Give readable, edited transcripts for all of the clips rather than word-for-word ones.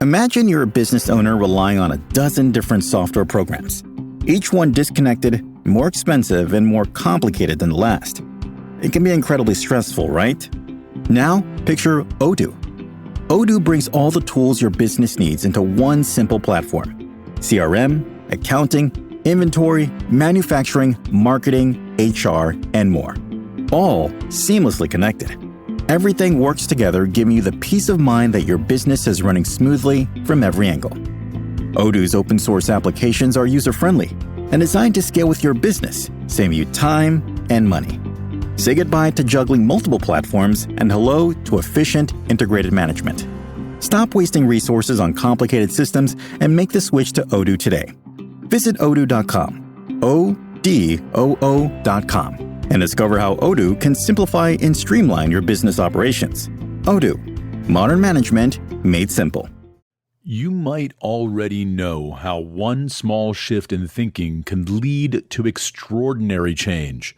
Imagine you're a business owner relying on a dozen different software programs, each one disconnected, more expensive, and more complicated than the last. It can be incredibly stressful, right? Now, picture Odoo. Odoo brings all the tools your business needs into one simple platform. CRM, accounting, inventory, manufacturing, marketing, HR, and more. All seamlessly connected. Everything works together, giving you the peace of mind that your business is running smoothly from every angle. Odoo's open source applications are user-friendly and designed to scale with your business, saving you time and money. Say goodbye to juggling multiple platforms and hello to efficient, integrated management. Stop wasting resources on complicated systems and make the switch to Odoo today. Visit odoo.com, ODOO.com, and discover how Odoo can simplify and streamline your business operations. Odoo, modern management made simple. You might already know how one small shift in thinking can lead to extraordinary change.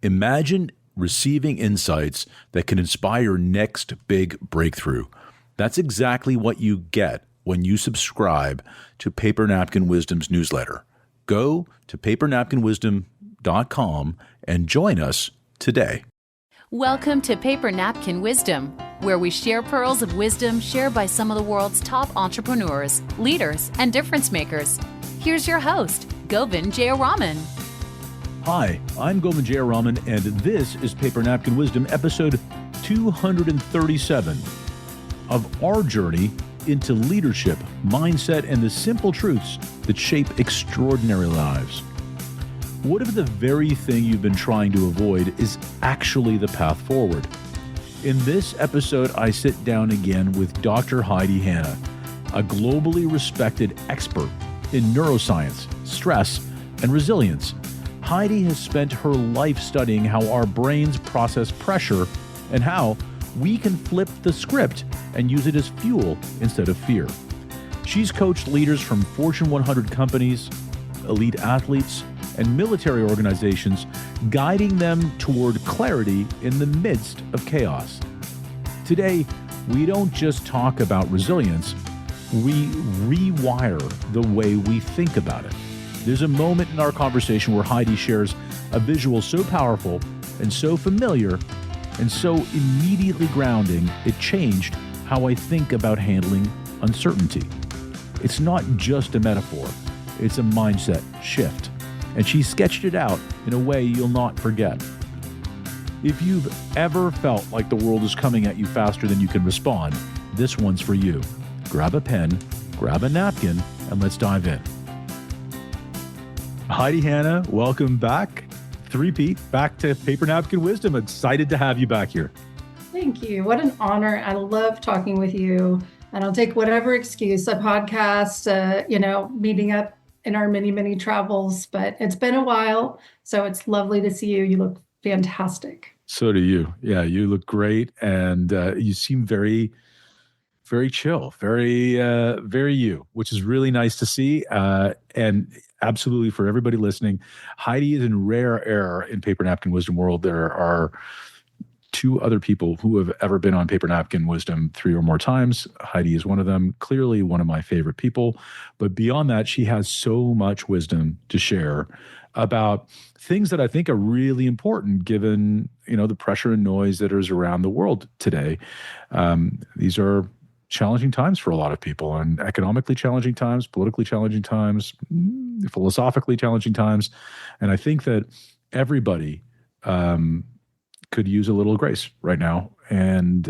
Imagine receiving insights that can inspire your next big breakthrough. That's exactly what you get when you subscribe to Paper Napkin Wisdom's newsletter. Go to papernapkinwisdom.com and join us today. Welcome to Paper Napkin Wisdom, where we share pearls of wisdom shared by some of the world's top entrepreneurs, leaders, and difference makers. Here's your host, Govind Jayaraman. Hi, I'm Govind Jayaraman, and this is Paper Napkin Wisdom, episode 237 of our journey into leadership, mindset, and the simple truths that shape extraordinary lives. What if the very thing you've been trying to avoid is actually the path forward? In this episode, I sit down again with Dr. Heidi Hanna, a globally respected expert in neuroscience, stress, and resilience. Heidi has spent her life studying how our brains process pressure and how we can flip the script and use it as fuel instead of fear. She's coached leaders from Fortune 100 companies, elite athletes, and military organizations, guiding them toward clarity in the midst of chaos. Today, we don't just talk about resilience, we rewire the way we think about it. There's a moment in our conversation where Heidi shares a visual so powerful and so familiar and so immediately grounding, it changed how I think about handling uncertainty. It's not just a metaphor, it's a mindset shift. And she sketched it out in a way you'll not forget. If you've ever felt like the world is coming at you faster than you can respond, this one's for you. Grab a pen, grab a napkin, and let's dive in. Heidi Hanna, welcome back. Three-peat, back to Paper Napkin Wisdom. Excited to have you back here. Thank you. What an honor. I love talking with you. And I'll take whatever excuse, a podcast, meeting up in our many, many travels, but it's been a while. So it's lovely to see you. You look fantastic. So do you. Yeah, you look great. And you seem very, very chill, very you, which is really nice to see. And absolutely for everybody listening, Heidi is in rare air in Paper Napkin Wisdom world. There are two other people who have ever been on Paper Napkin Wisdom 3 or more times. Heidi is one of them, clearly one of my favorite people. But beyond that, she has so much wisdom to share about things that I think are really important given, the pressure and noise that is around the world today. These are challenging times for a lot of people, and economically challenging times, politically challenging times, philosophically challenging times. And I think that everybody could use a little grace right now. And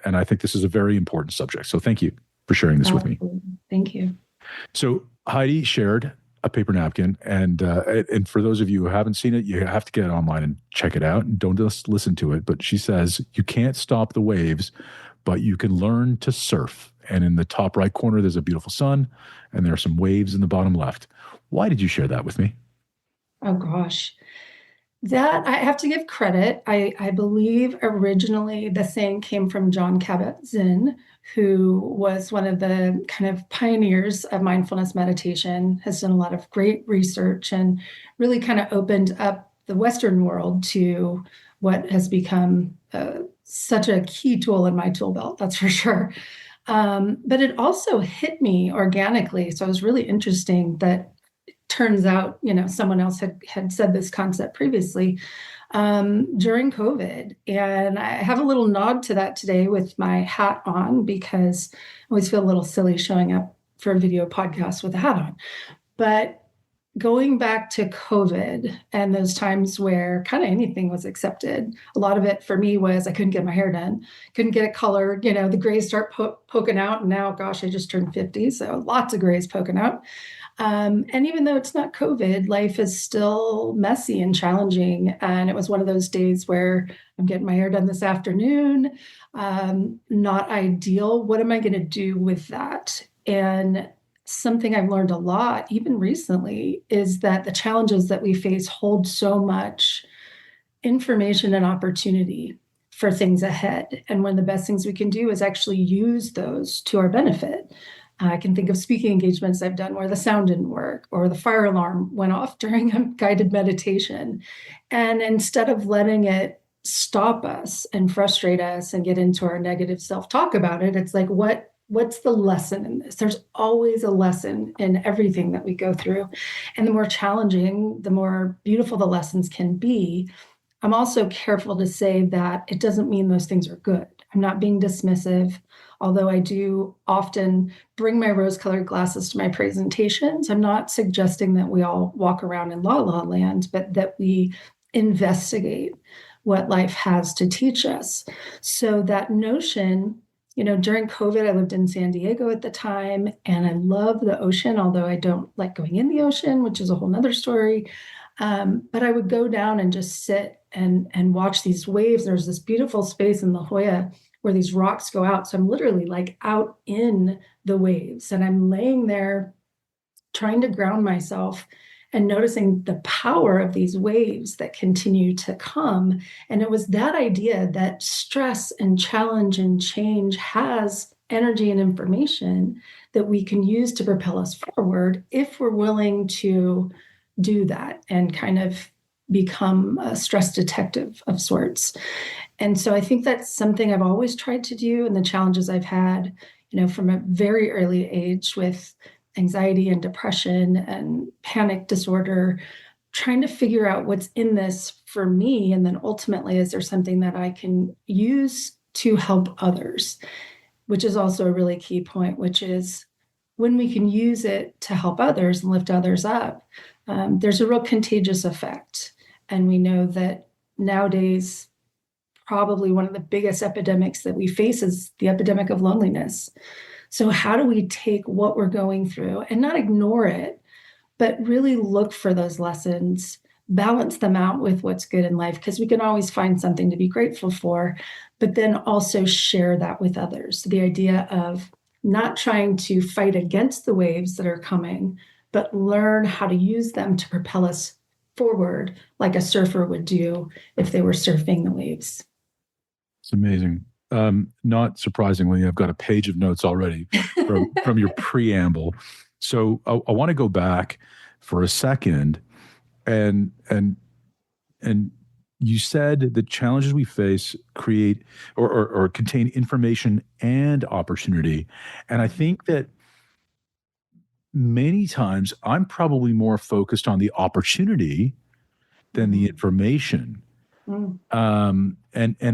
I think this is a very important subject. So thank you for sharing this with me. Thank you. So Heidi shared a paper napkin. And for those of you who haven't seen it, you have to get it online and check it out. And don't just listen to it. But she says, you can't stop the waves, but you can learn to surf. And in the top right corner, there's a beautiful sun, and there are some waves in the bottom left. Why did you share that with me? Oh, gosh. That I have to give credit. I believe originally the saying came from John Kabat-Zinn, who was one of the kind of pioneers of mindfulness meditation, has done a lot of great research and really kind of opened up the Western world to what has become such a key tool in my tool belt, that's for sure. But it also hit me organically. So it was really interesting that turns out, someone else had said this concept previously during COVID. And I have a little nod to that today with my hat on, because I always feel a little silly showing up for a video podcast with a hat on. But going back to COVID and those times where kind of anything was accepted, a lot of it for me was I couldn't get my hair done, couldn't get it colored, the grays start poking out. And now, gosh, I just turned 50, so lots of grays poking out. And even though it's not COVID, life is still messy and challenging. And it was one of those days where I'm getting my hair done this afternoon. Not ideal. What am I going to do with that? And something I've learned a lot, even recently, is that the challenges that we face hold so much information and opportunity for things ahead. And one of the best things we can do is actually use those to our benefit. I can think of speaking engagements I've done where the sound didn't work or the fire alarm went off during a guided meditation. And instead of letting it stop us and frustrate us and get into our negative self-talk about it, it's like, what's the lesson in this? There's always a lesson in everything that we go through. And the more challenging, the more beautiful the lessons can be. I'm also careful to say that it doesn't mean those things are good. I'm not being dismissive, although I do often bring my rose-colored glasses to my presentations. I'm not suggesting that we all walk around in la la land, but that we investigate what life has to teach us. So that notion, during COVID, I lived in San Diego at the time, and I love the ocean, although I don't like going in the ocean, which is a whole nother story. But I would go down and just sit and watch these waves. There's this beautiful space in La Jolla where these rocks go out. So I'm literally like out in the waves, and I'm laying there trying to ground myself and noticing the power of these waves that continue to come. And it was that idea that stress and challenge and change has energy and information that we can use to propel us forward if we're willing to do that and kind of become a stress detective of sorts. And so I think that's something I've always tried to do, and the challenges I've had, from a very early age with anxiety and depression and panic disorder, trying to figure out what's in this for me. And then ultimately, is there something that I can use to help others? Which is also a really key point, which is when we can use it to help others and lift others up, there's a real contagious effect. And we know that nowadays, probably one of the biggest epidemics that we face is the epidemic of loneliness. So how do we take what we're going through and not ignore it, but really look for those lessons, balance them out with what's good in life, because we can always find something to be grateful for, but then also share that with others. The idea of not trying to fight against the waves that are coming, but learn how to use them to propel us forward like a surfer would do if they were surfing the waves. It's amazing. Not surprisingly, I've got a page of notes already from your preamble. So I want to go back for a second, and you said the challenges we face create or contain information and opportunity, and I think that many times I'm probably more focused on the opportunity than the information. And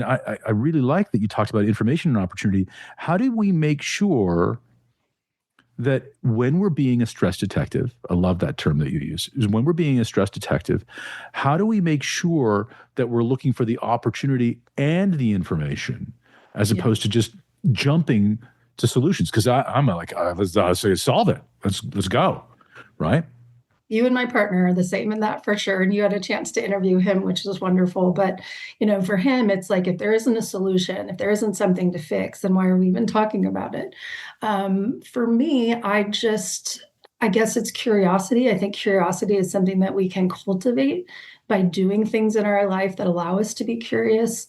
I really like that you talked about information and opportunity. How do we make sure that when we're being a stress detective, I love that term that you use, is when we're being a stress detective, how do we make sure that we're looking for the opportunity and the information as opposed to just jumping to solutions? Because I'm like, let's say solve it. Let's go, right? You and my partner are the same in that for sure. And you had a chance to interview him, which was wonderful. But, for him, it's like, if there isn't a solution, if there isn't something to fix, then why are we even talking about it? For me, I guess it's curiosity. I think curiosity is something that we can cultivate by doing things in our life that allow us to be curious.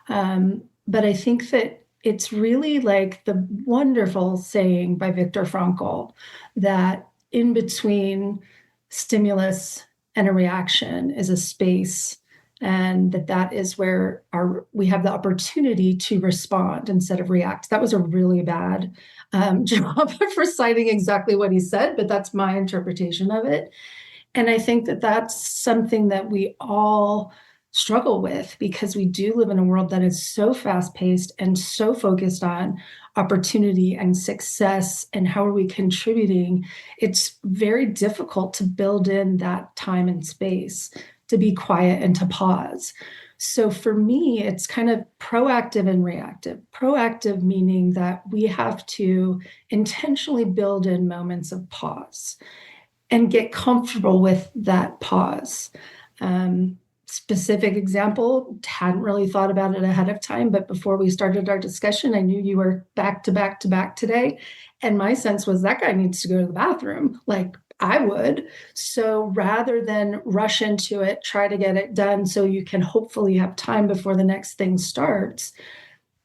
But I think that it's really like the wonderful saying by Viktor Frankl that in between stimulus and a reaction is a space and that is where we have the opportunity to respond instead of react. That was a really bad job of reciting exactly what he said, but that's my interpretation of it. And I think that's something that we all struggle with, because we do live in a world that is so fast-paced and so focused on opportunity and success and how are we contributing. It's very difficult to build in that time and space to be quiet and to pause. So for me, it's kind of proactive and reactive. Proactive meaning that we have to intentionally build in moments of pause and get comfortable with that pause. Specific example, hadn't really thought about it ahead of time, but before we started our discussion, I knew you were back to back to back today. And my sense was that guy needs to go to the bathroom, like I would. So rather than rush into it, try to get it done so you can hopefully have time before the next thing starts,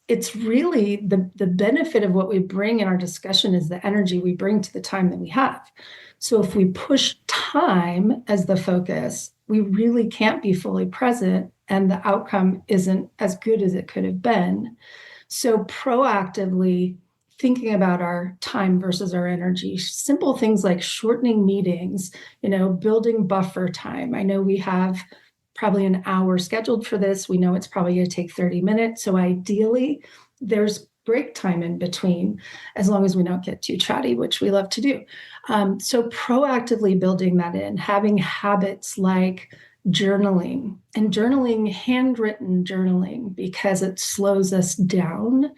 it's really the benefit of what we bring in our discussion is the energy we bring to the time that we have. So if we push time as the focus, we really can't be fully present, and the outcome isn't as good as it could have been. So proactively thinking about our time versus our energy, simple things like shortening meetings, building buffer time. I know we have probably an hour scheduled for this. We know it's probably going to take 30 minutes. So ideally, there's break time in between, as long as we don't get too chatty, which we love to do. So proactively building that in, having habits like journaling, and journaling, handwritten journaling, because it slows us down,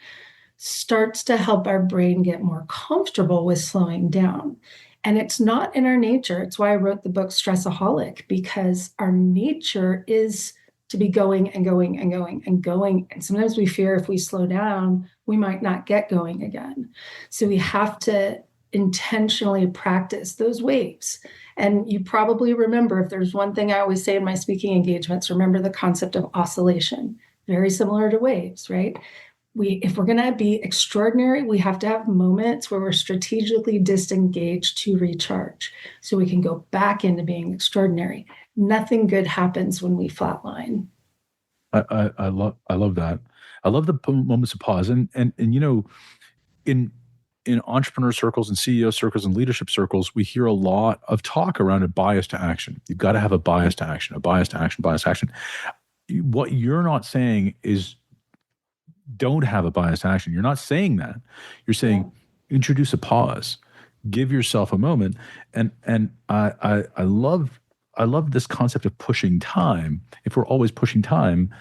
starts to help our brain get more comfortable with slowing down. And it's not in our nature. It's why I wrote the book Stressaholic, because our nature is to be going and going and going and going. And sometimes we fear if we slow down, we might not get going again. So we have to intentionally practice those waves. And you probably remember, if there's one thing I always say in my speaking engagements, remember the concept of oscillation, very similar to waves, right? If we're going to be extraordinary, we have to have moments where we're strategically disengaged to recharge so we can go back into being extraordinary. Nothing good happens when we flatline. I love that. I love the moments of pause. And in entrepreneur circles and CEO circles and leadership circles, we hear a lot of talk around a bias to action. You've got to have a bias to action, a bias to action, bias to action. What you're not saying is don't have a bias to action. You're not saying that. You're saying introduce a pause, give yourself a moment. And I love this concept of pushing time. If we're always pushing time,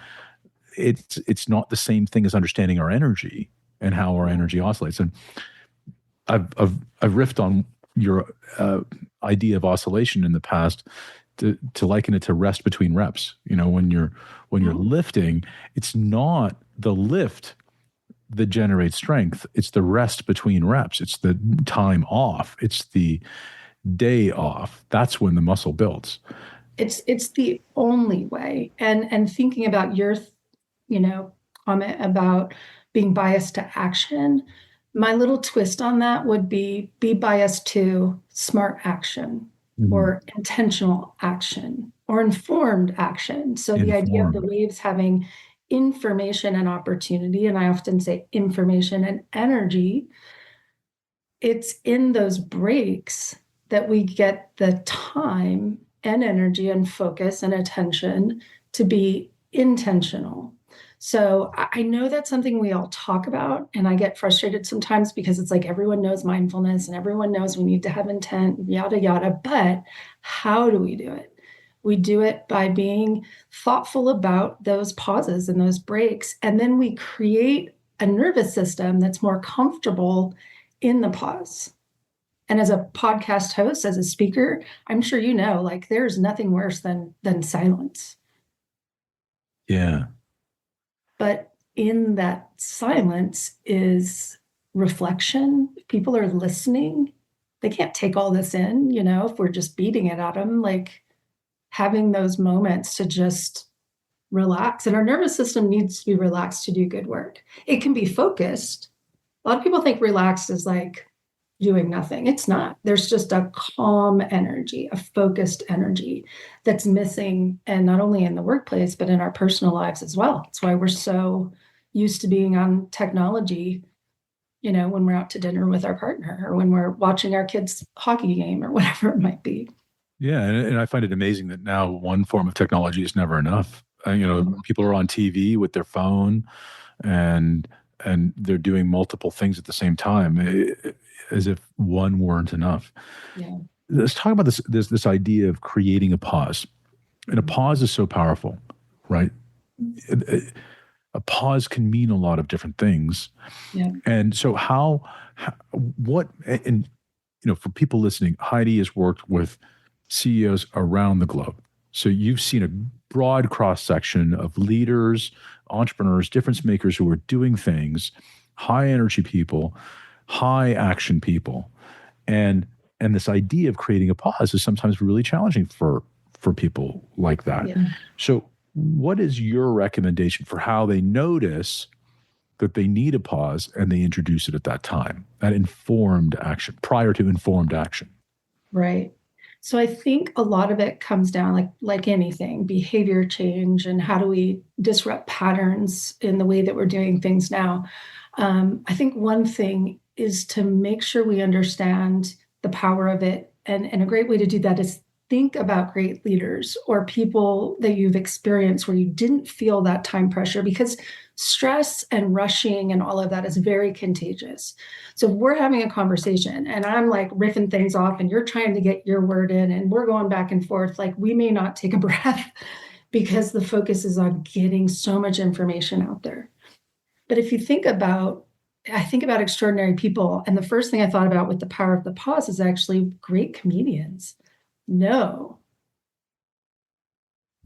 it's not the same thing as understanding our energy and how our energy oscillates. And I've riffed on your idea of oscillation in the past to liken it to rest between reps. When you're lifting, it's not the lift that generates strength. It's the rest between reps. It's the time off. It's the day off. That's when the muscle builds. It's the only way. And thinking about your, comment about being biased to action, my little twist on that would be biased to smart action, or intentional action, or informed action. So the idea of the waves having information and opportunity, and I often say information and energy, it's in those breaks that we get the time and energy and focus and attention to be intentional. So I know that's something we all talk about, and I get frustrated sometimes because it's like everyone knows mindfulness and everyone knows we need to have intent, yada, yada. But how do we do it? We do it by being thoughtful about those pauses and those breaks. And then we create a nervous system that's more comfortable in the pause. And as a podcast host, as a speaker, I'm sure like there's nothing worse than silence. Yeah. But in that silence is reflection. If people are listening, they can't take all this in, if we're just beating it at them, like having those moments to just relax. And our nervous system needs to be relaxed to do good work. It can be focused. A lot of people think relaxed is like doing nothing. It's not. There's just a calm energy, a focused energy that's missing, and not only in the workplace, but in our personal lives as well. That's why we're so used to being on technology, when we're out to dinner with our partner or when we're watching our kids' hockey game or whatever it might be. Yeah, and I find it amazing that now one form of technology is never enough. People are on TV with their phone, and they're doing multiple things at the same time, as if one weren't enough. Yeah. Let's talk about this idea of creating a pause, and a pause is so powerful, right? A pause can mean a lot of different things. Yeah. And so for people listening, Heidi has worked with CEOs around the globe. So you've seen a broad cross-section of leaders, entrepreneurs, difference makers who are doing things, high energy people, high action people. And this idea of creating a pause is sometimes really challenging for people like that. Yeah. So what is your recommendation for how they notice that they need a pause and they introduce it at that time, that informed action, prior to informed action? Right. So I think a lot of it comes down like anything, behavior change, and how do we disrupt patterns in the way that we're doing things now. I think one thing is to make sure we understand the power of it. And a great way to do that is think about great leaders or people that you've experienced where you didn't feel that time pressure, because stress and rushing and all of that is very contagious. So if we're having a conversation and I'm like riffing things off and you're trying to get your word in and we're going back and forth, like we may not take a breath because the focus is on getting so much information out there. But if you think about extraordinary people, and the first thing I thought about with the power of the pause is actually great comedians know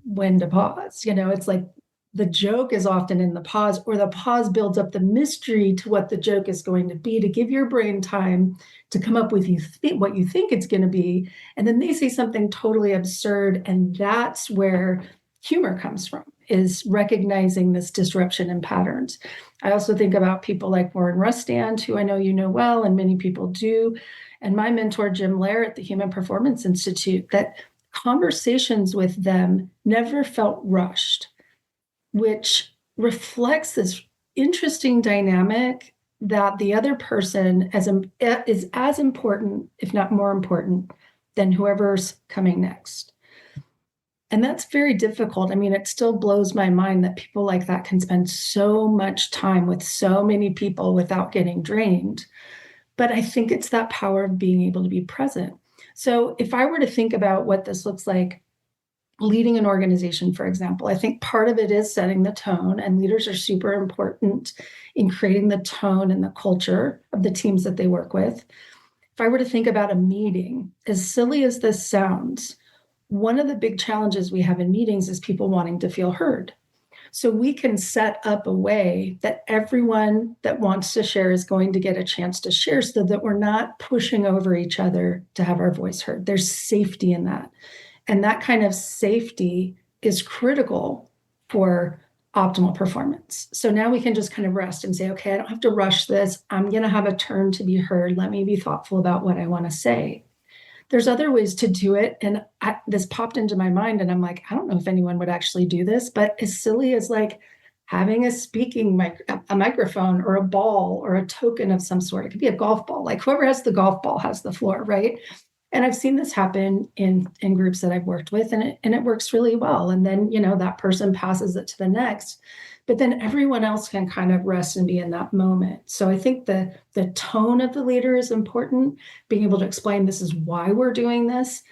when to pause. It's like the joke is often in the pause, or the pause builds up the mystery to what the joke is going to be, to give your brain time to come up with what you think it's going to be. And then they say something totally absurd. And that's where humor comes from, is recognizing this disruption in patterns. I also think about people like Warren Rustand, who I know you know well, and many people do, and my mentor, Jim Lair at the Human Performance Institute, that conversations with them never felt rushed, which reflects this interesting dynamic that the other person is as important, if not more important, than whoever's coming next. And that's very difficult. I mean, it still blows my mind that people like that can spend so much time with so many people without getting drained. But I think it's that power of being able to be present. So if I were to think about what this looks like, leading an organization, for example, I think part of it is setting the tone, and leaders are super important in creating the tone and the culture of the teams that they work with. If I were to think about a meeting, as silly as this sounds, one of the big challenges we have in meetings is people wanting to feel heard. So we can set up a way that everyone that wants to share is going to get a chance to share, so that we're not pushing over each other to have our voice heard. There's safety in that. And that kind of safety is critical for optimal performance. So now we can just kind of rest and say, okay, I don't have to rush this. I'm going to have a turn to be heard. Let me be thoughtful about what I want to say. There's other ways to do it. And this popped into my mind, and I'm like, I don't know if anyone would actually do this, but as silly as like having a microphone or a ball or a token of some sort. It could be a golf ball. Like whoever has the golf ball has the floor, right? And I've seen this happen in groups that I've worked with, and it works really well. And then, that person passes it to the next, but then everyone else can kind of rest and be in that moment. So I think the tone of the leader is important, being able to explain this is why we're doing this.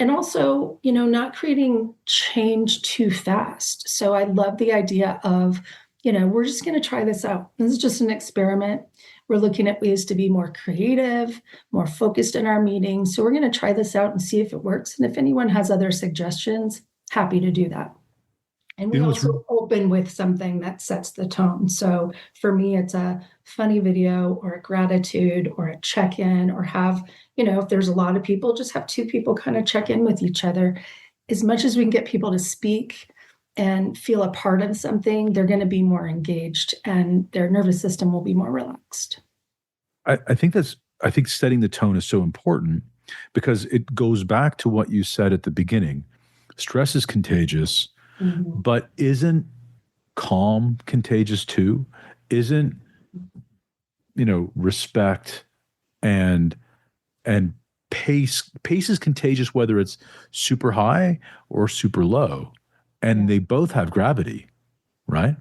And also, not creating change too fast. So I love the idea of, we're just going to try this out. This is just an experiment. We're looking at ways to be more creative, more focused in our meetings. So we're going to try this out and see if it works. And if anyone has other suggestions, happy to do that. And we also open with something that sets the tone. So for me, it's a funny video or a gratitude or a check-in, or have, if there's a lot of people, just have two people kind of check in with each other. As much as we can get people to speak and feel a part of something, they're going to be more engaged and their nervous system will be more relaxed. I think that's I think setting the tone is so important because it goes back to what you said at the beginning. Stress is contagious, but isn't calm contagious too? Isn't, respect and pace is contagious, whether it's super high or super low, and they both have gravity, right?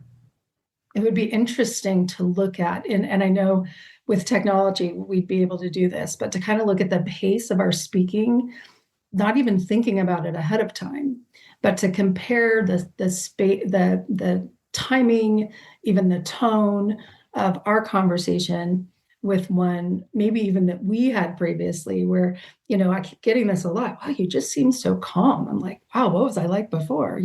It would be interesting to look at, and I know with technology we'd be able to do this, but to kind of look at the pace of our speaking, not even thinking about it ahead of time, but to compare the timing, even the tone of our conversation with one, maybe even that we had previously, where, I keep getting this a lot. Wow, you just seem so calm. I'm like, wow, what was I like before?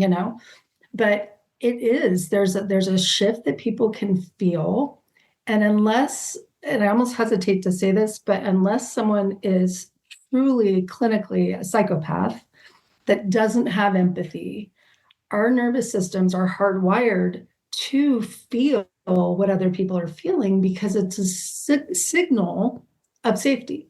But there's a shift that people can feel. And and I almost hesitate to say this, but unless someone is truly clinically a psychopath that doesn't have empathy, our nervous systems are hardwired to feel what other people are feeling because it's a signal of safety.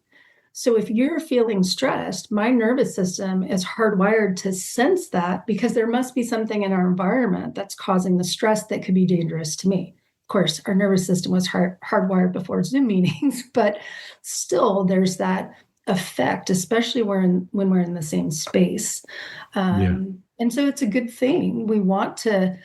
So if you're feeling stressed, my nervous system is hardwired to sense that because there must be something in our environment that's causing the stress that could be dangerous to me. Of course, our nervous system was hardwired before Zoom meetings, but still there's that effect, especially when we're in the same space. And so it's a good thing. We want to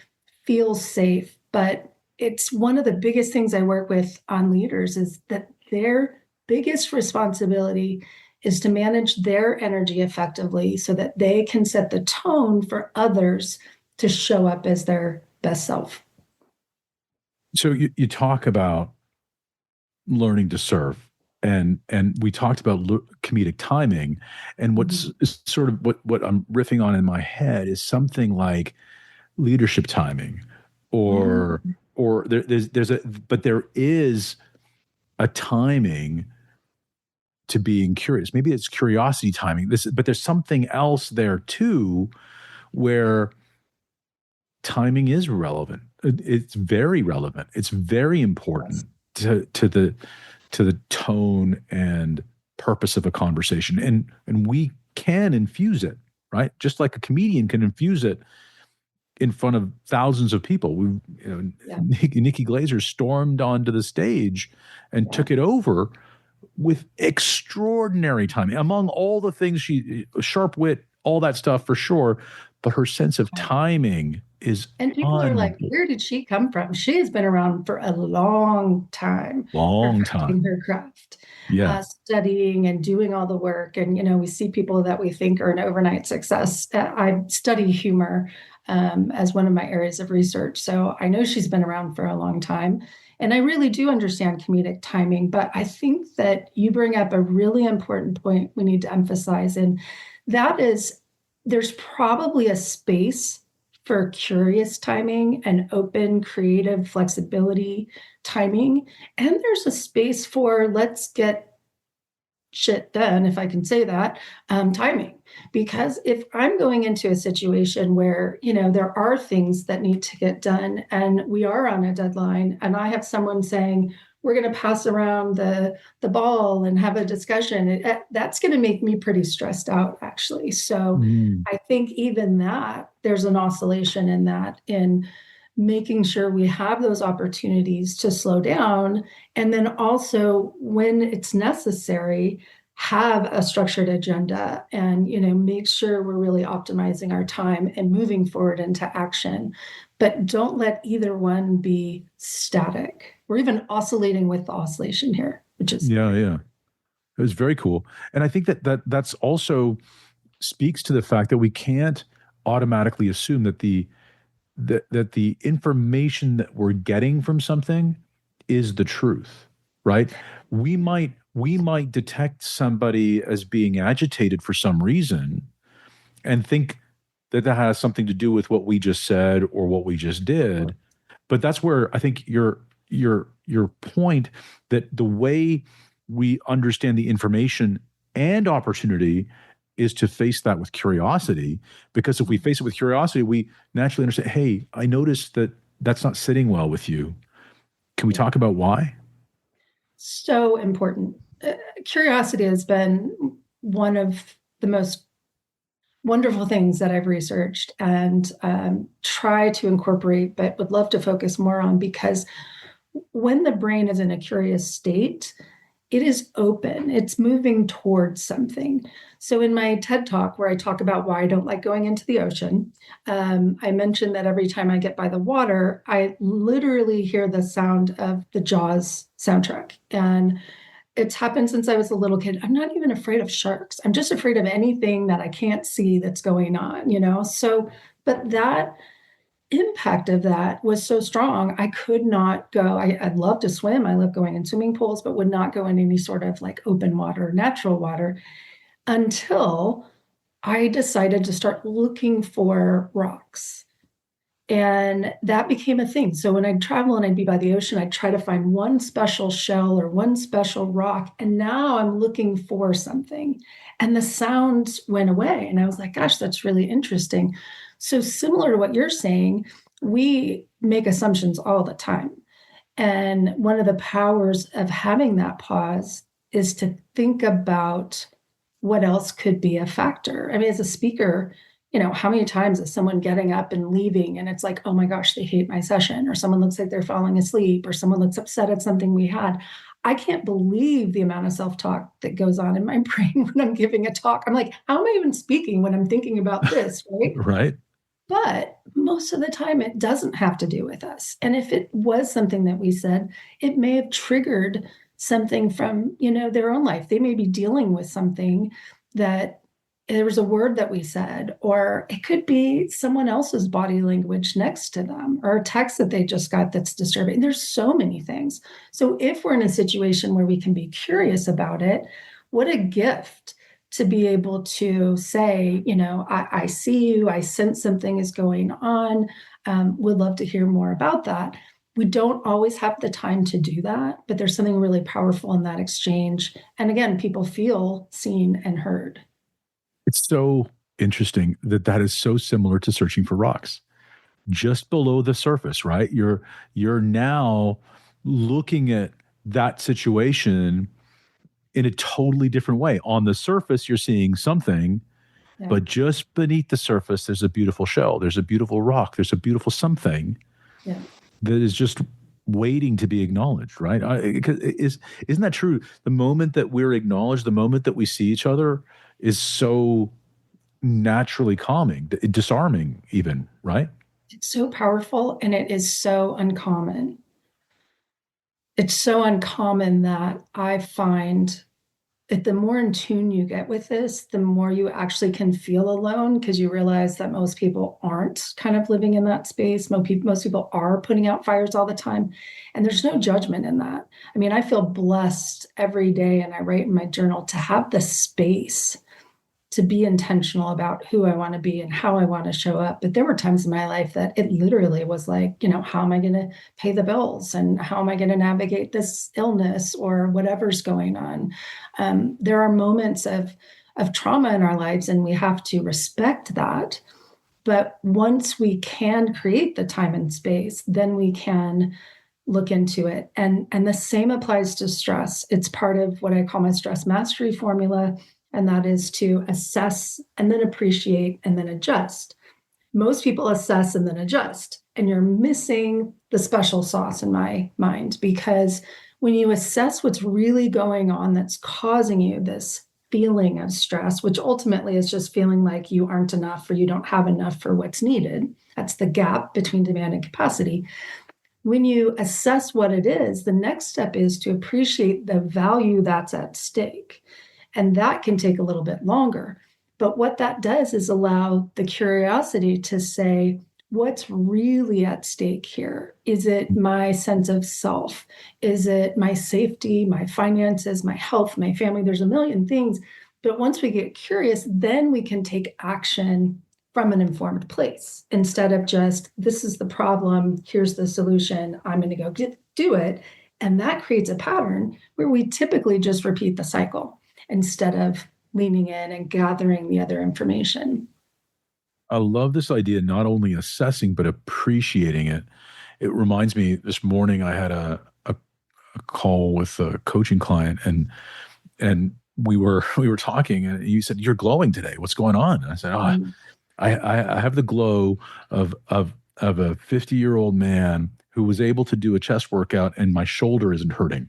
feel safe, but it's one of the biggest things I work with on leaders is that their biggest responsibility is to manage their energy effectively so that they can set the tone for others to show up as their best self. So you talk about learning to serve, and we talked about comedic timing, and what's sort of what I'm riffing on in my head is something like leadership timing, or there is a timing to being curious. Maybe it's curiosity timing. But there's something else there too, where timing is relevant. It's very relevant. It's very important to the tone and purpose of a conversation, and we can infuse it, right? Just like a comedian can infuse it in front of thousands of people. Nikki Glaser stormed onto the stage and took it over with extraordinary timing. Among all the things, sharp wit, all that stuff for sure, but her sense of timing is and people are like, where did she come from? She has been around for a long time. Her craft, studying and doing all the work. And, we see people that we think are an overnight success. I study humor as one of my areas of research. So I know she's been around for a long time. And I really do understand comedic timing. But I think that you bring up a really important point we need to emphasize. And that is, there's probably a space for curious timing and open, creative flexibility timing. And there's a space for let's get shit done, if I can say that, timing. Because if I'm going into a situation where, there are things that need to get done and we are on a deadline, and I have someone saying, we're going to pass around the ball and have a discussion, that's going to make me pretty stressed out, actually. So I think even that, there's an oscillation in that, in making sure we have those opportunities to slow down. And then also, when it's necessary, have a structured agenda and, make sure we're really optimizing our time and moving forward into action. But don't let either one be static. We're even oscillating with the oscillation here, which is it was very cool. And I think that's also speaks to the fact that we can't automatically assume that the information that we're getting from something is the truth, right? We might detect somebody as being agitated for some reason and think that has something to do with what we just said or what we just did. But that's where I think your point that the way we understand the information and opportunity is to face that with curiosity, because if we face it with curiosity, we naturally understand, hey, I noticed that that's not sitting well with you. Can we talk about why? So important. curiosity has been one of the most wonderful things that I've researched and try to incorporate, but would love to focus more on, because when the brain is in a curious state, it is open, it's moving towards something. So in my TED Talk, where I talk about why I don't like going into the ocean, I mentioned that every time I get by the water, I literally hear the sound of the Jaws soundtrack. And it's happened since I was a little kid. I'm not even afraid of sharks. I'm just afraid of anything that I can't see that's going on, So, but that impact of that was so strong. I could not go. I'd love to swim. I love going in swimming pools, but would not go in any sort of like open water, natural water, until I decided to start looking for rocks. And that became a thing. So when I'd travel and I'd be by the ocean, I'd try to find one special shell or one special rock. And now I'm looking for something. And the sounds went away. And I was like, gosh, that's really interesting. So similar to what you're saying, we make assumptions all the time. And one of the powers of having that pause is to think about what else could be a factor. I mean, as a speaker, how many times is someone getting up and leaving and it's like, oh my gosh, they hate my session, or someone looks like they're falling asleep, or someone looks upset at something we had. I can't believe the amount of self-talk that goes on in my brain when I'm giving a talk. I'm like, how am I even speaking when I'm thinking about this, right? Right. But most of the time, it doesn't have to do with us. And if it was something that we said, it may have triggered something from, their own life. They may be dealing with something that there was a word that we said, or it could be someone else's body language next to them, or a text that they just got that's disturbing. There's so many things. So if we're in a situation where we can be curious about it, what a gift to be able to say, I see you, I sense something is going on, would love to hear more about that. We don't always have the time to do that, but there's something really powerful in that exchange. And again, people feel seen and heard. It's so interesting that is so similar to searching for rocks just below the surface, right? You're now looking at that situation in a totally different way. On the surface, you're seeing something, but just beneath the surface, there's a beautiful shell. There's a beautiful rock. There's a beautiful something that is just waiting to be acknowledged, right? Isn't that true? The moment that we're acknowledged, the moment that we see each other is so naturally calming, disarming even, right? It's so powerful, and it is so uncommon. It's so uncommon that I find that the more in tune you get with this, the more you actually can feel alone, because you realize that most people aren't kind of living in that space. Most people are putting out fires all the time, and there's no judgment in that. I mean, I feel blessed every day, and I write in my journal to have the space to be intentional about who I want to be and how I want to show up. But there were times in my life that it literally was like, how am I going to pay the bills, and how am I going to navigate this illness or whatever's going on? There are moments of trauma in our lives, and we have to respect that. But once we can create the time and space, then we can look into it. And the same applies to stress. It's part of what I call my stress mastery formula. And that is to assess and then appreciate and then adjust. Most people assess and then adjust, and you're missing the special sauce in my mind, because when you assess what's really going on that's causing you this feeling of stress, which ultimately is just feeling like you aren't enough or you don't have enough for what's needed, that's the gap between demand and capacity. When you assess what it is, the next step is to appreciate the value that's at stake. And that can take a little bit longer. But what that does is allow the curiosity to say, what's really at stake here? Is it my sense of self? Is it my safety, my finances, my health, my family? There's a million things. But once we get curious, then we can take action from an informed place, instead of just, this is the problem, here's the solution, I'm going to go do it. And that creates a pattern where we typically just repeat the cycle, instead of leaning in and gathering the other information. I love this idea, not only assessing, but appreciating it. It reminds me, this morning I had a call with a coaching client, and we were talking, and you said, "You're glowing today. What's going on?" And I said, "Oh, I have the glow of a 50-year-old man who was able to do a chest workout, and my shoulder isn't hurting."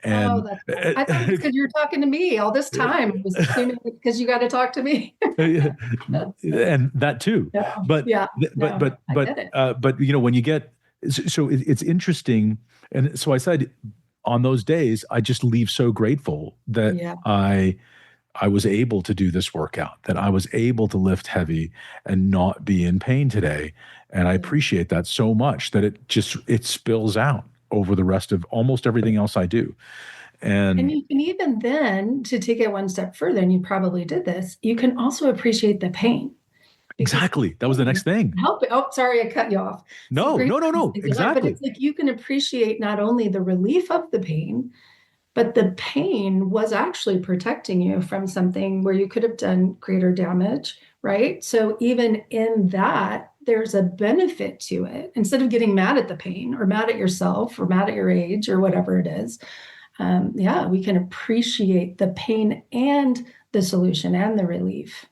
And That's cool. I thought it was because you were talking to me all this time. I was assuming it's because you got to talk to me. and that too. No. But Yeah. but when you get, so it's interesting. And so I said, on those days, I just leave so grateful that I was able to do this workout, that I was able to lift heavy and not be in pain today. And I appreciate that so much that it spills out over the rest of almost everything else I do. And you can even then, to take it one step further, and you probably did this, you can also appreciate the pain. Exactly. That was the next thing. Oh, sorry, I cut you off. No. Exactly. But it's like you can appreciate not only the relief of the pain, but the pain was actually protecting you from something where you could have done greater damage, right? So even in that, there's a benefit to it. Instead of getting mad at the pain or mad at yourself or mad at your age or whatever it is, we can appreciate the pain and the solution and the relief.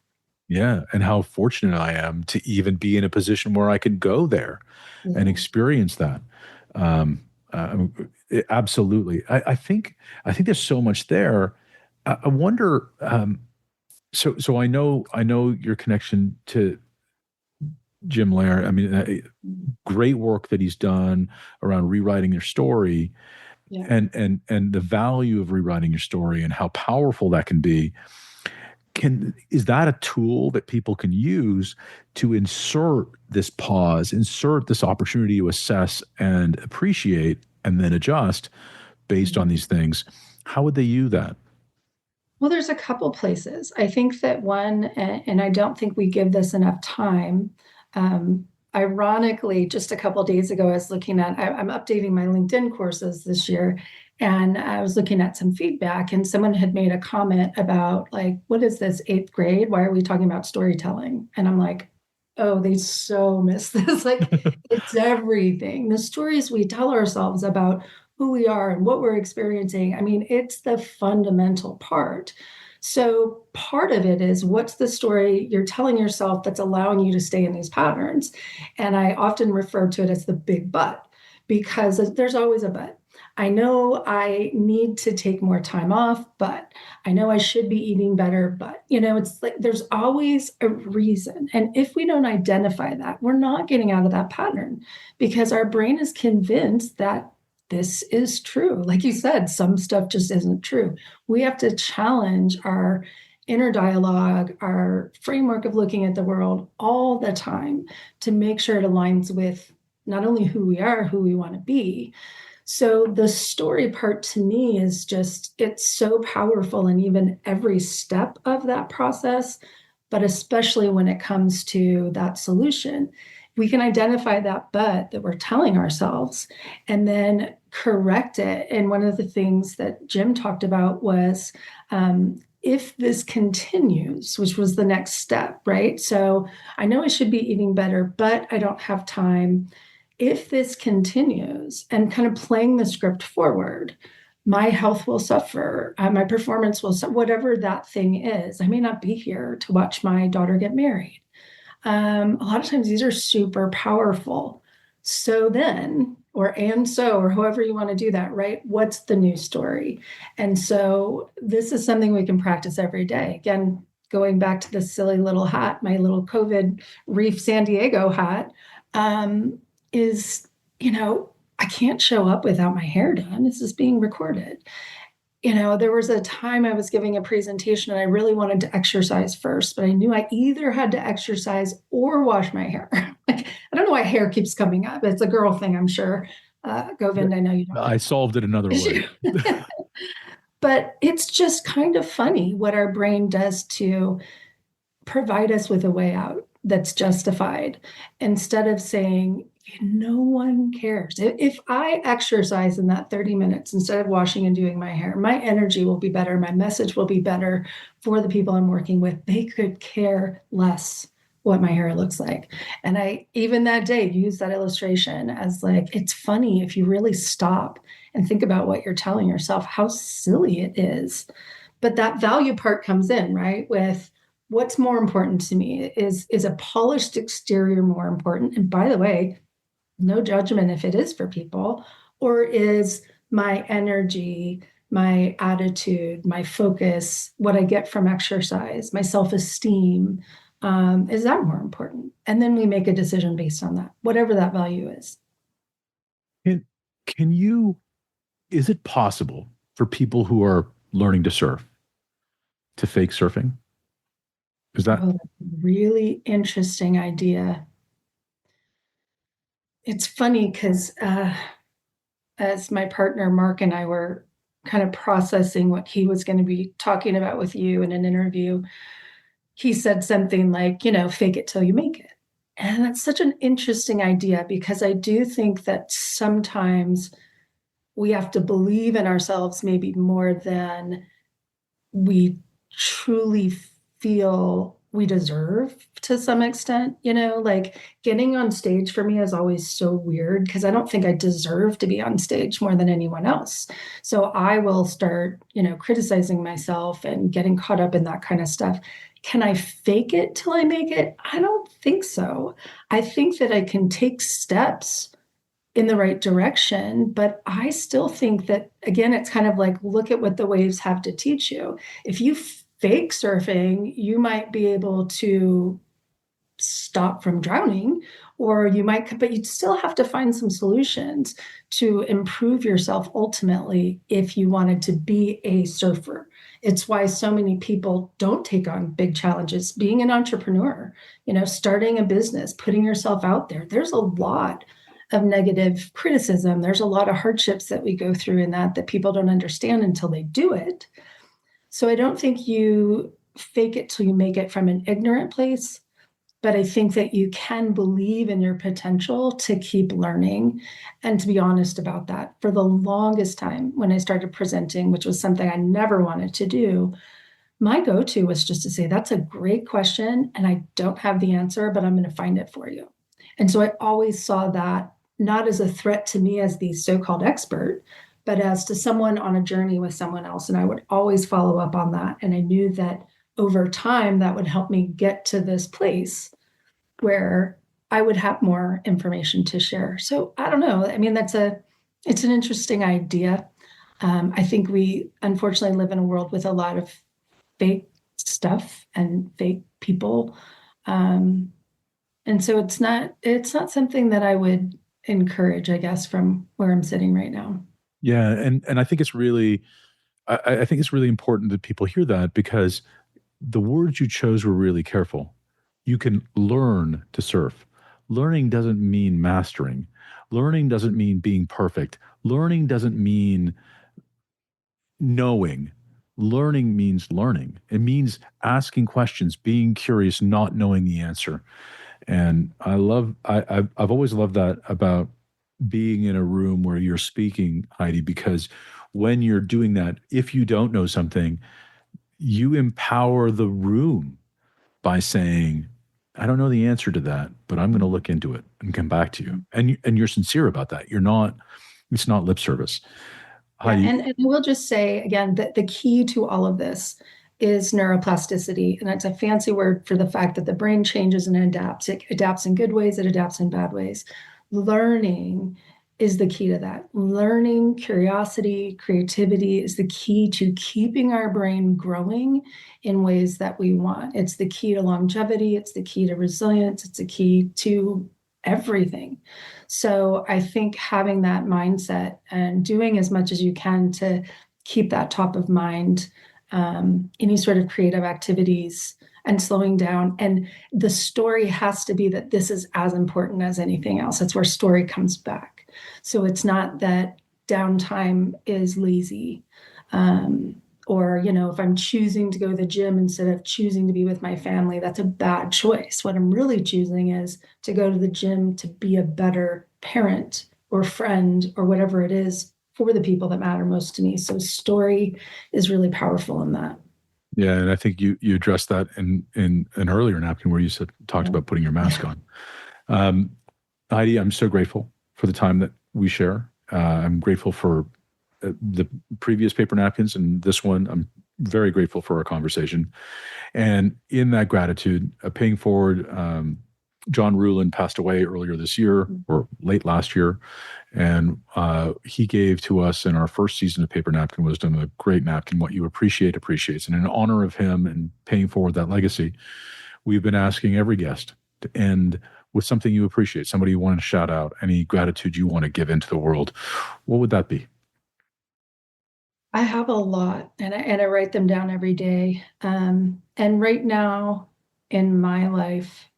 Yeah. And how fortunate I am to even be in a position where I could go there and experience that. Absolutely. I think there's so much there. I wonder, so I know your connection to Jim Lair. I mean, great work that he's done around rewriting your story, and the value of rewriting your story and how powerful that can be. Is that a tool that people can use to insert this pause, insert this opportunity to assess and appreciate and then adjust based on these things? How would they use that? Well, there's a couple places. I think that one, and I don't think we give this enough time. Ironically, just a couple of days ago, I was looking at, I'm updating my LinkedIn courses this year, and I was looking at some feedback, and someone had made a comment about, like, what is this, 8th grade? Why are we talking about storytelling? And I'm like, oh, they so miss this. Like, it's everything. The stories we tell ourselves about who we are and what we're experiencing. I mean, it's the fundamental part. So part of it is, what's the story you're telling yourself that's allowing you to stay in these patterns? And I often refer to it as the big but, because there's always a but. I know I need to take more time off, but I know I should be eating better, but it's like there's always a reason. And if we don't identify that, we're not getting out of that pattern, because our brain is convinced that this is true. Like you said, some stuff just isn't true. We have to challenge our inner dialogue, our framework of looking at the world all the time to make sure it aligns with not only who we are, who we want to be. So the story part to me is just, it's so powerful in even every step of that process, but especially when it comes to that solution. We can identify that but that we're telling ourselves and then correct it. And one of the things that Jim talked about was, if this continues, which was the next step, right? So I know I should be eating better, but I don't have time. If this continues, and kind of playing the script forward, my health will suffer, my performance will suffer, whatever that thing is. I may not be here to watch my daughter get married. A lot of times these are super powerful. So then, or however you want to do that, right? What's the new story? And so this is something we can practice every day. Again, going back to this silly little hat, my little COVID Reef San Diego hat, is, I can't show up without my hair done. This is being recorded. There was a time I was giving a presentation and I really wanted to exercise first, but I knew I either had to exercise or wash my hair. Like, I don't know why hair keeps coming up. It's a girl thing, I'm sure. Govind, I know you don't. I solved it another way. But it's just kind of funny what our brain does to provide us with a way out that's justified, instead of saying, no one cares. If I exercise in that 30 minutes instead of washing and doing my hair, my energy will be better. My message will be better for the people I'm working with. They could care less what my hair looks like. And I, even that day, used that illustration as, like, it's funny if you really stop and think about what you're telling yourself, how silly it is. But that value part comes in, right? With what's more important to me. Is a polished exterior more important? And by the way, no judgment if it is for people, or is my energy, my attitude, my focus, what I get from exercise, my self-esteem, is that more important? And then we make a decision based on that, whatever that value is. Can you, is it possible for people who are learning to surf to fake surfing? Is that? Oh, that's a really interesting idea. It's funny because as my partner Mark and I were kind of processing what he was going to be talking about with you in an interview, he said something like, fake it till you make it. And that's such an interesting idea, because I do think that sometimes we have to believe in ourselves maybe more than we truly feel we deserve to some extent. Like getting on stage for me is always so weird, because I don't think I deserve to be on stage more than anyone else. So I will start, criticizing myself and getting caught up in that kind of stuff. Can I fake it till I make it? I don't think so. I think that I can take steps in the right direction, but I still think that, again, it's kind of like, look at what the waves have to teach you. If you fake surfing, you might be able to stop from drowning, or you might, but you'd still have to find some solutions to improve yourself ultimately if you wanted to be a surfer. It's why so many people don't take on big challenges. Being an entrepreneur, starting a business, putting yourself out there, there's a lot of negative criticism. There's a lot of hardships that we go through in that people don't understand until they do it. So I don't think you fake it till you make it from an ignorant place, but I think that you can believe in your potential to keep learning and to be honest about that. For the longest time, when I started presenting, which was something I never wanted to do, my go-to was just to say, that's a great question, and I don't have the answer, but I'm going to find it for you. And so I always saw that not as a threat to me as the so-called expert, but as to someone on a journey with someone else. And I would always follow up on that. And I knew that over time, that would help me get to this place where I would have more information to share. So I don't know. I mean, it's an interesting idea. I think we unfortunately live in a world with a lot of fake stuff and fake people. And so it's not something that I would encourage, I guess, from where I'm sitting right now. Yeah. And I think it's really, I think it's really important that people hear that, because the words you chose were really careful. You can learn to surf. Learning doesn't mean mastering. Learning doesn't mean being perfect. Learning doesn't mean knowing. Learning means learning. It means asking questions, being curious, not knowing the answer. And I've always loved that about being in a room where you're speaking, Heidi, because when you're doing that, if you don't know something, you empower the room by saying, I don't know the answer to that, but I'm going to look into it and come back to you. And you're sincere about that. It's not lip service. Yeah, and I will just say again that the key to all of this is neuroplasticity. And that's a fancy word for the fact that the brain changes and adapts. It adapts in good ways, it adapts in bad ways. Learning is the key to that. Learning, curiosity, creativity is the key to keeping our brain growing in ways that we want. It's the key to longevity. It's the key to resilience. It's the key to everything. So I think having that mindset and doing as much as you can to keep that top of mind, any sort of creative activities, and slowing down. And the story has to be that this is as important as anything else. That's where story comes back. So it's not that downtime is lazy. Or, if I'm choosing to go to the gym instead of choosing to be with my family, that's a bad choice. What I'm really choosing is to go to the gym to be a better parent or friend or whatever it is for the people that matter most to me. So story is really powerful in that. Yeah, and I think you addressed that in an earlier napkin where you talked about putting your mask on. Heidi, I'm so grateful for the time that we share. I'm grateful for the previous paper napkins, and this one I'm very grateful for our conversation. And in that gratitude, paying forward, John Rulin passed away earlier this year or late last year. And he gave to us in our first season of Paper Napkin Wisdom a great napkin, What You Appreciate Appreciates. And in honor of him and paying forward that legacy, we've been asking every guest to end with something you appreciate, somebody you want to shout out, any gratitude you want to give into the world. What would that be? I have a lot, and I write them down every day. And right now in my life,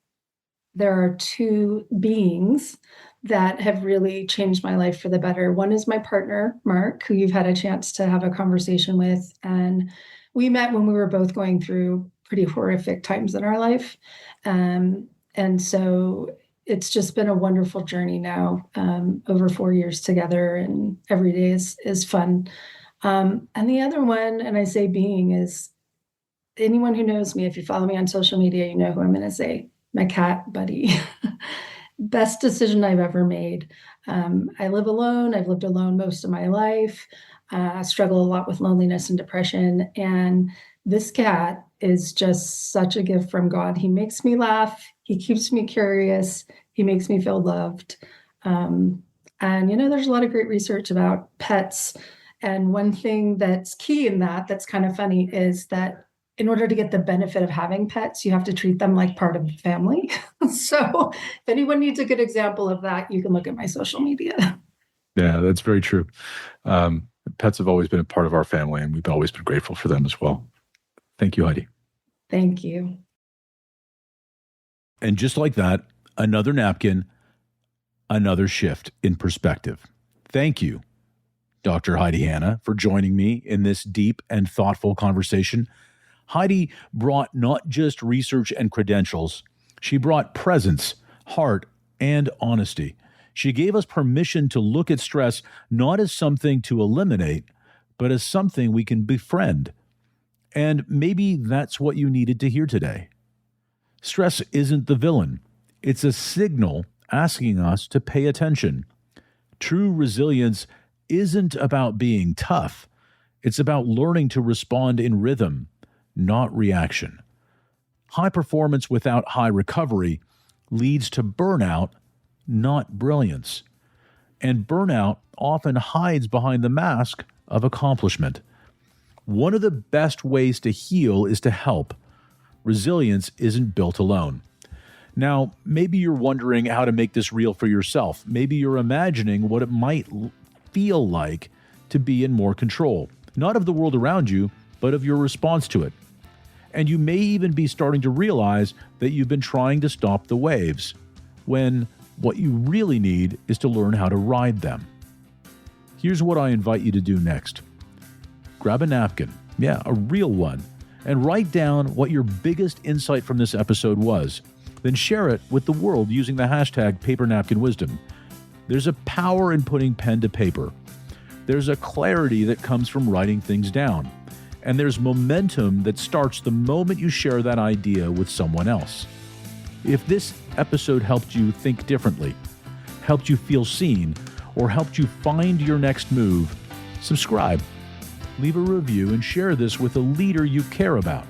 there are two beings that have really changed my life for the better. One is my partner, Mark, who you've had a chance to have a conversation with. And we met when we were both going through pretty horrific times in our life. And so it's just been a wonderful journey now, over 4 years together, and every day is fun. And the other one, and I say being, is anyone who knows me, if you follow me on social media, you know who I'm going to say, my cat buddy. Best decision I've ever made. I live alone. I've lived alone most of my life. I struggle a lot with loneliness and depression. And this cat is just such a gift from God. He makes me laugh. He keeps me curious. He makes me feel loved. And, there's a lot of great research about pets. And one thing that's key in that's kind of funny, is that in order to get the benefit of having pets, you have to treat them like part of the family. So if anyone needs a good example of that, you can look at my social media. Yeah, that's very true. Pets have always been a part of our family, and we've always been grateful for them as well. Thank you, Heidi. Thank you. And just like that, another napkin, another shift in perspective. Thank you, Dr. Heidi Hanna, for joining me in this deep and thoughtful conversation. Heidi brought not just research and credentials, she brought presence, heart, and honesty. She gave us permission to look at stress not as something to eliminate, but as something we can befriend. And maybe that's what you needed to hear today. Stress isn't the villain. It's a signal asking us to pay attention. True resilience isn't about being tough. It's about learning to respond in rhythm, not reaction. High performance without high recovery leads to burnout, not brilliance. And burnout often hides behind the mask of accomplishment. One of the best ways to heal is to help. Resilience isn't built alone. Now, maybe you're wondering how to make this real for yourself. Maybe you're imagining what it might feel like to be in more control, not of the world around you, but of your response to it. And you may even be starting to realize that you've been trying to stop the waves, when what you really need is to learn how to ride them. Here's what I invite you to do next. Grab a napkin, a real one, and write down what your biggest insight from this episode was. Then share it with the world using the hashtag #PaperNapkinWisdom. There's a power in putting pen to paper. There's a clarity that comes from writing things down. And there's momentum that starts the moment you share that idea with someone else. If this episode helped you think differently, helped you feel seen, or helped you find your next move, subscribe, leave a review, and share this with a leader you care about.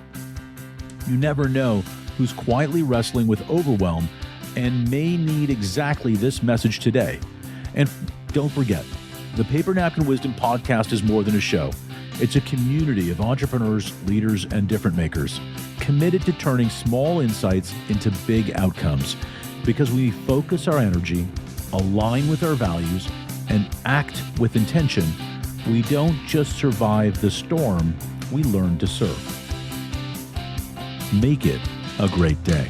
You never know who's quietly wrestling with overwhelm and may need exactly this message today. And don't forget, the Paper Napkin Wisdom podcast is more than a show. It's a community of entrepreneurs, leaders, and difference makers committed to turning small insights into big outcomes. Because when we focus our energy, align with our values, and act with intention, we don't just survive the storm, we learn to surf. Make it a great day.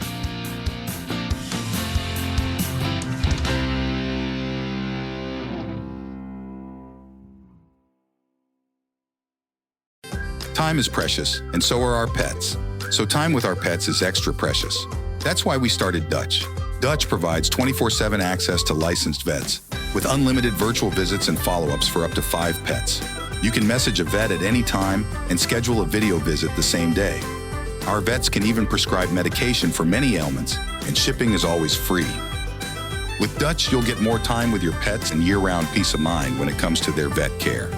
Time is precious, and so are our pets. So time with our pets is extra precious. That's why we started Dutch. Dutch provides 24/7 access to licensed vets, with unlimited virtual visits and follow-ups for up to 5 pets. You can message a vet at any time and schedule a video visit the same day. Our vets can even prescribe medication for many ailments, and shipping is always free. With Dutch, you'll get more time with your pets and year-round peace of mind when it comes to their vet care.